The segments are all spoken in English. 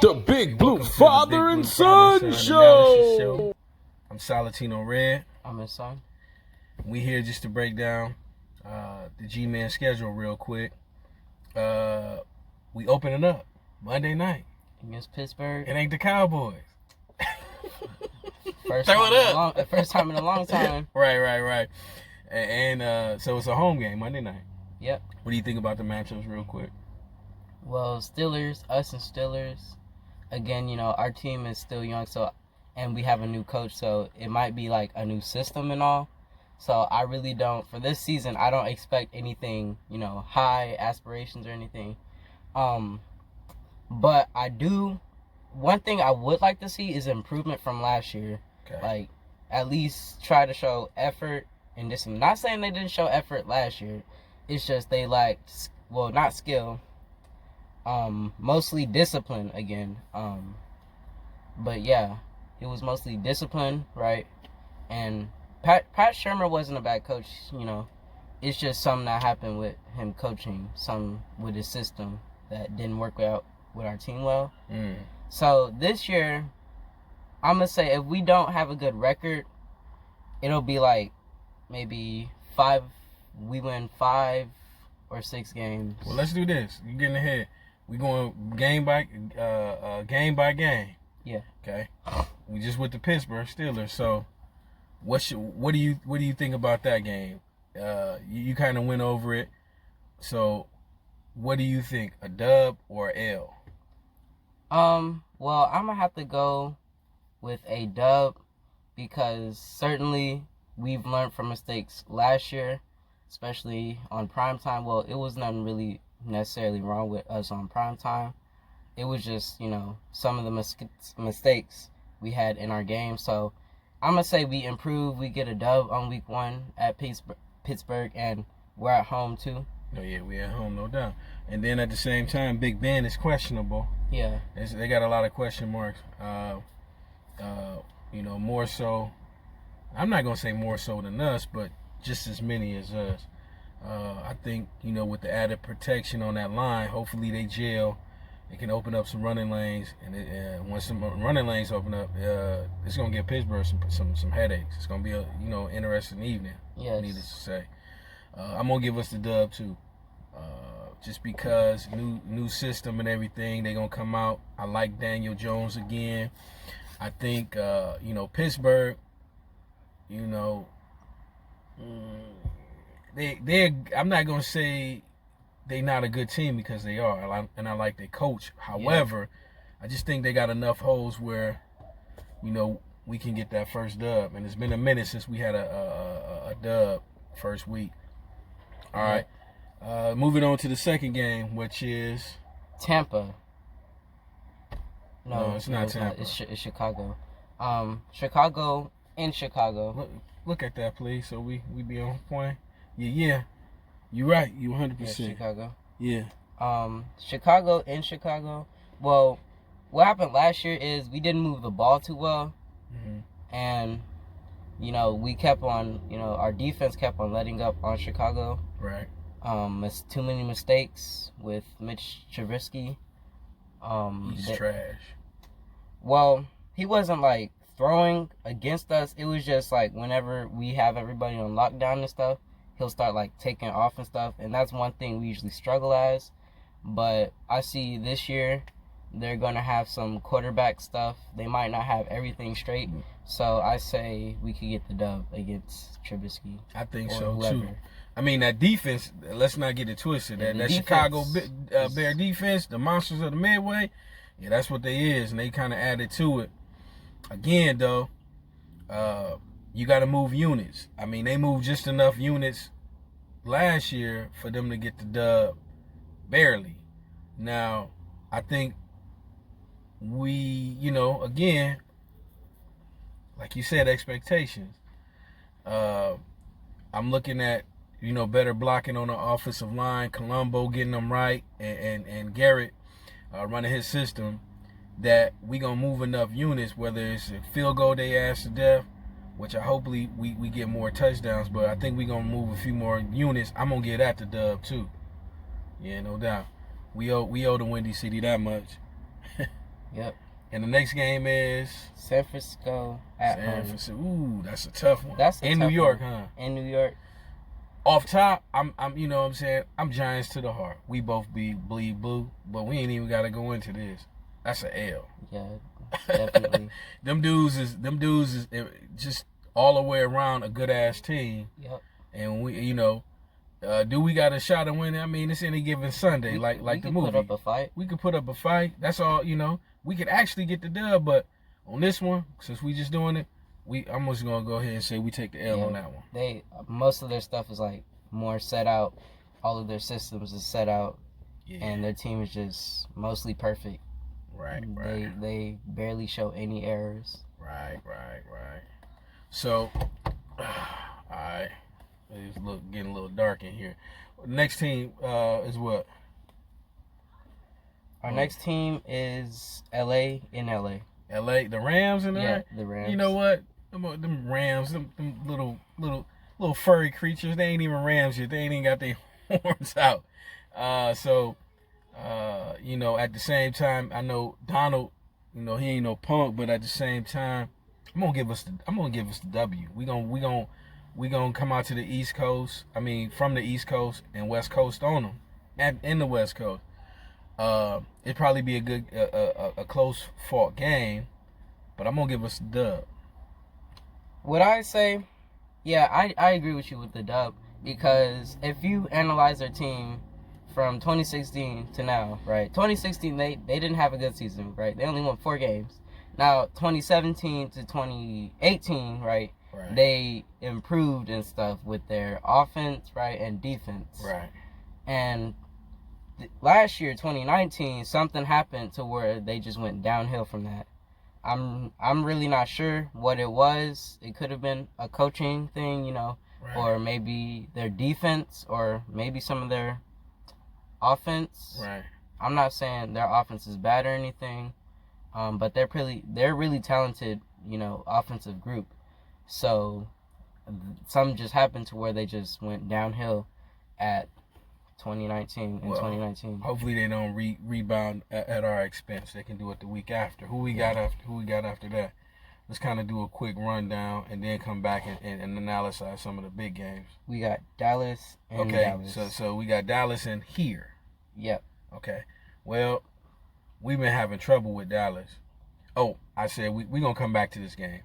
The Big Blue Father and Son Show. I'm Salatino Red. I'm his son. We here just to break down the G-Man schedule real quick. We opening up Monday night against Pittsburgh. It ain't the Cowboys. First time in a long time. Right. And so it's a home game Monday night. Yep. What do you think about the matchups real quick? Well, Steelers, us and Steelers. Again, you know, our team is still young, and we have a new coach, so it might be like a new system and all. So I really don't, for this season, I don't expect anything, you know, high aspirations or anything. But I do, one thing I would like to see is improvement from last year. Okay. Like, at least try to show effort in this. I'm not saying they didn't show effort last year. It's just they lacked, well, not skill. Mostly discipline again. But yeah, it was mostly discipline, right? And Pat Shermer wasn't a bad coach, you know. It's just something that happened with him coaching, some with his system that didn't work out with our team well. So this year, I'm gonna say if we don't have a good record, it'll be like maybe we win 5 or 6 games. Well, let's do this. You're getting ahead. We going game by game. Yeah. Okay. We just with the Pittsburgh Steelers. So, what do you think about that game? You kind of went over it. So, what do you think? A dub or L? Well, I'm gonna have to go with a dub because certainly we've learned from mistakes last year, especially on primetime. Well, it was nothing really necessarily wrong with us on primetime. It was just, you know, some of the mistakes we had in our game. So I'm going to say we improve. We get a dub on week 1 at Pittsburgh, and we're at home too. Oh, yeah, we at home, no doubt. And then at the same time, Big Ben is questionable. Yeah. They got a lot of question marks. You know, more so, I'm not going to say more so than us, but just as many as us. I think, you know, with the added protection on that line, hopefully they gel. It can open up some running lanes, and once some running lanes open up, it's gonna give Pittsburgh some headaches. It's gonna be a interesting evening. Yes. Needless to say, I'm gonna give us the dub too, just because new system and everything. They gonna come out. I like Daniel Jones again. I think you know, Pittsburgh. You know. I'm not gonna say they not a good team because they are, and I like their coach. However, I just think they got enough holes where, you know, we can get that first dub. And it's been a minute since we had a dub first week. All right, moving on to the second game, which is Tampa. No, it's not Tampa. It's Chicago. Chicago in Chicago. Look at that, please, so we be on point. Yeah, you're right. You 100%. Yeah, Chicago. Yeah. Chicago in Chicago. Well, what happened last year is we didn't move the ball too well, and you know we kept on. You know, our defense kept on letting up on Chicago. Right. It's too many mistakes with Mitch Trubisky. He's trash. Well, he wasn't like throwing against us. It was just like whenever we have everybody on lockdown and stuff, he'll start like taking off and stuff, and that's one thing we usually struggle as. But I see this year they're gonna have some quarterback stuff. They might not have everything straight, so I say we could get the dub against Trubisky. I think so too. I mean, that defense. Let's not get it twisted. Yeah, that Chicago Bear defense, the monsters of the Midway. Yeah, that's what they is, and they kind of added to it. Again, though, you got to move units. I mean, they moved just enough units last year for them to get the dub, barely. Now, I think we, you know, again, like you said, expectations. I'm looking at, you know, better blocking on the offensive line, Colombo getting them right, and Garrett running his system, that we going to move enough units, whether it's a field goal they ask to death, which I hopefully we get more touchdowns, but I think we're going to move a few more units. I'm going to get at the dub too. Yeah, no doubt. We owe the Windy City that much. Yep. And the next game is San Francisco at home. Ooh, that's a tough one. That's in New York, huh? In New York. Off top, I'm you know what I'm saying? I'm Giants to the heart. We both bleed blue, but we ain't even gotta go into this. That's an L. Yeah, definitely. them dudes is just all the way around a good ass team. Yep. And we do we got a shot at winning? I mean, it's any given Sunday, like the movie. We could put up a fight. We could put up a fight. That's all, we could actually get the dub, but on this one, since we just doing it, I'm just gonna go ahead and say we take the L on that one. Most of their stuff is like more set out. All of their systems is set out, and their team is just mostly perfect. Right. They barely show any errors. Right. So, all right, it's getting a little dark in here. Next team is what? Our next team is LA in LA. LA, the Rams in there? Yeah, the Rams. You know what? Them Rams, them little furry creatures, they ain't even Rams yet. They ain't even got their horns out. At the same time, I know Donald, he ain't no punk, but at the same time, I'm gonna give us the W. We gonna come out to the East Coast. I mean, from the East Coast and West Coast on them, and in the West Coast. It'd probably be a good, a close fought game, but I'm gonna give us the dub. Would I say, yeah, I agree with you with the dub, because if you analyze their team from 2016 to now, right? 2016 they didn't have a good season, right? They only won 4 games. Now 2017 to 2018, right? They improved and stuff with their offense, right, and defense. Right. And last year, 2019, something happened to where they just went downhill from that. I'm really not sure what it was. It could have been a coaching thing, right. Or maybe their defense, or maybe some of their offense. Right. I'm not saying their offense is bad or anything, but they're really talented, offensive group. So something just happened to where they just went downhill at 2019 and 2019. Hopefully they don't rebound at our expense. They can do it the week after. Who we got after that? Let's kind of do a quick rundown and then come back and analyze some of the big games. We got Dallas and Dallas. So we got Dallas in here. Yep. Okay. Well, we've been having trouble with Dallas. Oh, I said we gonna come back to this game.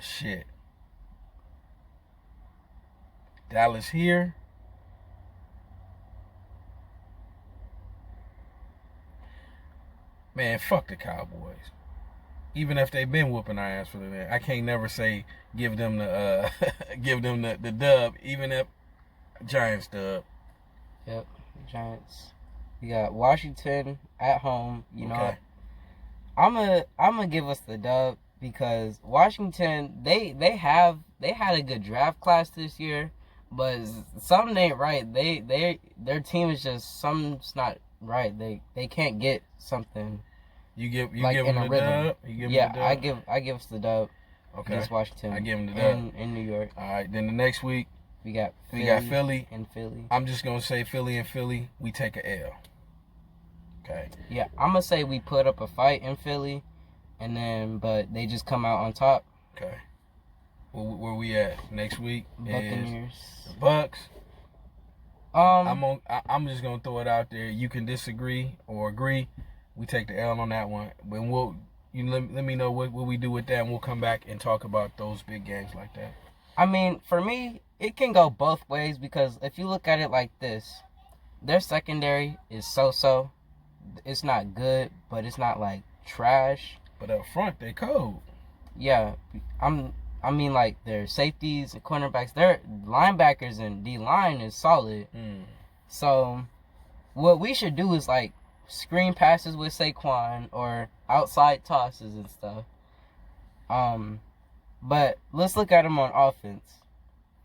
Shit. Dallas here. Man, fuck the Cowboys. Even if they've been whooping our ass for that, I can't never say give them the the dub. Even if Giants dub. Yep, Giants. We got Washington at home. Okay. I'm gonna give us the dub, because Washington they had a good draft class this year, but something ain't right. Their team is just, something's not right. They can't get something. You give them the dub? I give us the dub. Okay. Against Washington. I give them the dub in New York. All right. Then the next week we got Philly and Philly. I'm just gonna say Philly and Philly. We take a L. Okay. Yeah, I'm gonna say we put up a fight in Philly, but they just come out on top. Okay. Where we at next week? Buccaneers. The Bucks. I'm just gonna throw it out there. You can disagree or agree. We take the L on that one. When let me know what we do with that, and we'll come back and talk about those big games like that. I mean, for me, it can go both ways, because if you look at it like this, their secondary is so-so. It's not good, but it's not like trash. But up front, they cold. Yeah, I mean, like, their safeties and cornerbacks, their linebackers and D-line is solid. So what we should do is, like, screen passes with Saquon or outside tosses and stuff. But let's look at him on offense.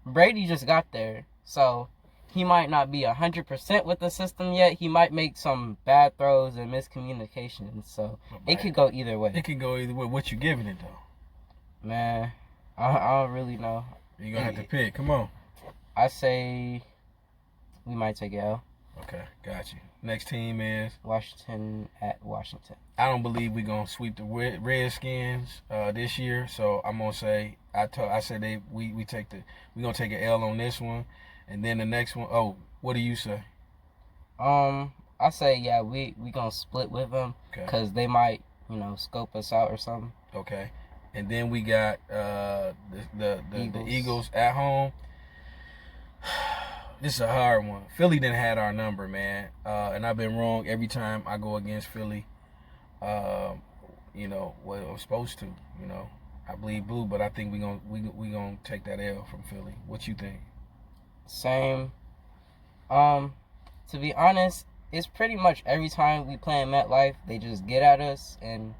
Brady just got there, so he might not be 100% with the system yet. He might make some bad throws and miscommunications, so it could go either way. It can go either way. What you giving it, though? Man, I don't really know. You're going to have to pick. Come on. I say we might take L. Okay, got you. Next team is Washington at Washington. I don't believe we're gonna sweep the Redskins this year, so I'm gonna say I said we gonna take an L on this one, and then the next one. Oh, what do you say? I say yeah, we gonna split with them because they might scope us out or something. Okay, and then we got the Eagles at home. This is a hard one. Philly didn't had our number, man, and I've been wrong every time I go against Philly. What I'm supposed to. I bleed blue, but I think we gonna take that L from Philly. What you think? Same. To be honest, it's pretty much every time we play in MetLife, they just get at us, and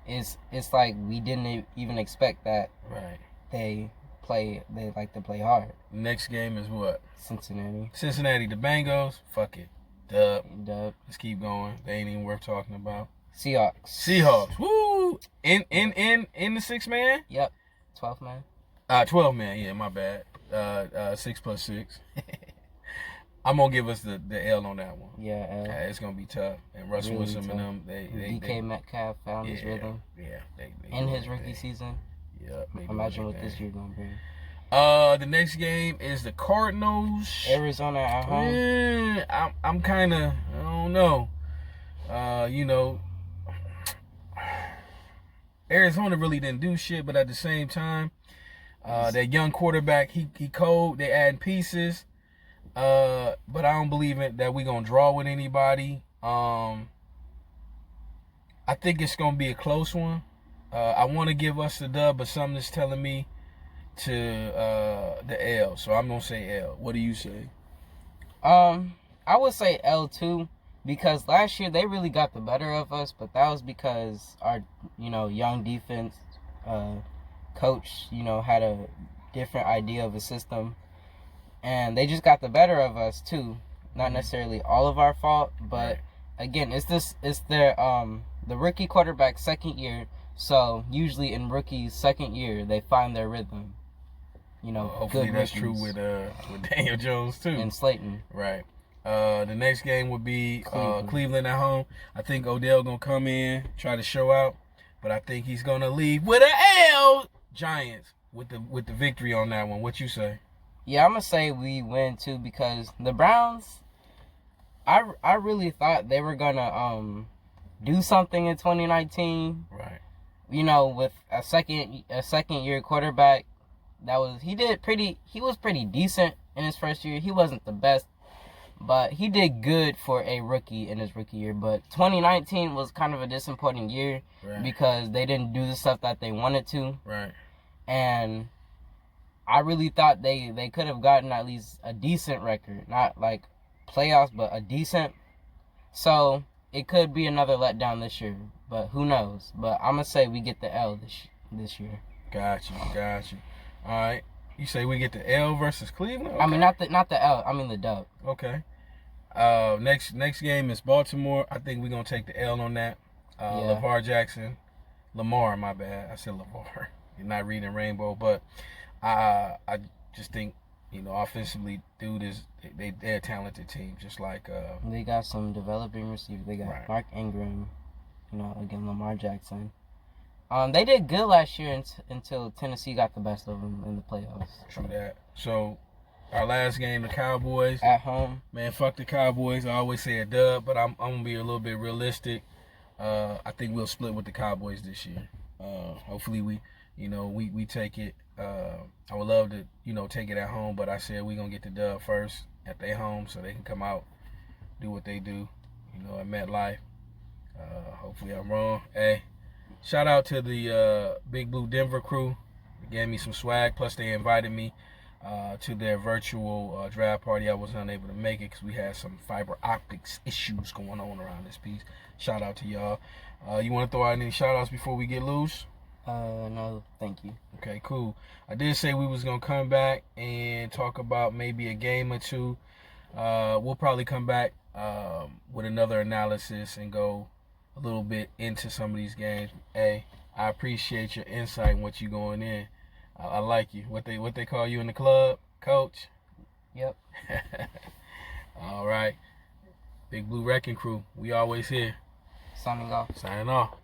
it's like we didn't even expect that. Right. They like to play hard. Next game is what? Cincinnati, the Bengals. Fuck it. Dub. Let's keep going. They ain't even worth talking about. Seahawks. Woo! In the 6-man? Yep. 12 man. 12 man. Yeah, my bad. 6 plus 6. I'm gonna give us the L on that one. Yeah, it's gonna be tough. And Russell really Wilson and them, DK Metcalf found his rhythm. Yeah, in his rookie season. Yeah. Imagine what this year gonna bring. The next game is the Cardinals. Arizona at home. I'm kind of, I don't know. Arizona really didn't do shit, but at the same time, that young quarterback, he cold. They adding pieces. But I don't believe that we gonna draw with anybody. I think it's gonna be a close one. I want to give us the dub, but something is telling me to the L. So I'm gonna say L. What do you say? I would say L too, because last year they really got the better of us, but that was because our young defense coach had a different idea of a system, and they just got the better of us too. Not necessarily all of our fault, but again, it's their the rookie quarterback second year. So usually in rookies' second year, they find their rhythm. Hopefully good that's rookies. true with Daniel Jones too. And Slayton. Right. The next game would be Cleveland at home. I think Odell gonna come in, try to show out, but I think he's gonna leave with an L. Giants with the victory on that one. What you say? Yeah, I'm gonna say we win too, because the Browns, I really thought they were gonna do something in 2019. Right. With a second year quarterback, he was pretty decent in his first year. He wasn't the best, but he did good for a rookie in his rookie year. But 2019 was kind of a disappointing year because they didn't do the stuff that they wanted to. Right. And I really thought they could have gotten at least a decent record, not like playoffs, but a decent. So it could be another letdown this year, but who knows? But I'm gonna say we get the L this year. Got you. All right. You say we get the L versus Cleveland? Okay. I mean, not the L. I mean the dub. Okay. Next game is Baltimore. I think we're gonna take the L on that. Lamar, my bad. I said LeVar. You're not reading Rainbow, but I just think offensively, dude they're a talented team. Just like they got some developing receivers. They got Mark Ingram. Again Lamar Jackson. They did good last year until Tennessee got the best of them in the playoffs. True that. So, our last game, the Cowboys. At home. Man, fuck the Cowboys. I always say a dub, but I'm going to be a little bit realistic. I think we'll split with the Cowboys this year. Hopefully we take it. I would love to, take it at home, but I said we're going to get the dub first at their home so they can come out, do what they do, at MetLife. Hopefully I'm wrong. Hey. Shout out to the Big Blue Denver crew. They gave me some swag. Plus, they invited me to their virtual draft party. I was unable to make it because we had some fiber optics issues going on around this piece. Shout out to y'all. You want to throw out any shout outs before we get loose? No, thank you. Okay, cool. I did say we was going to come back and talk about maybe a game or two. We'll probably come back with another analysis and go a little bit into some of these games. Hey, I appreciate your insight and what you going in. I like you. What they call you in the club, coach? Yep. All right. Big Blue Wrecking Crew. We always here. Signing off. Signing off.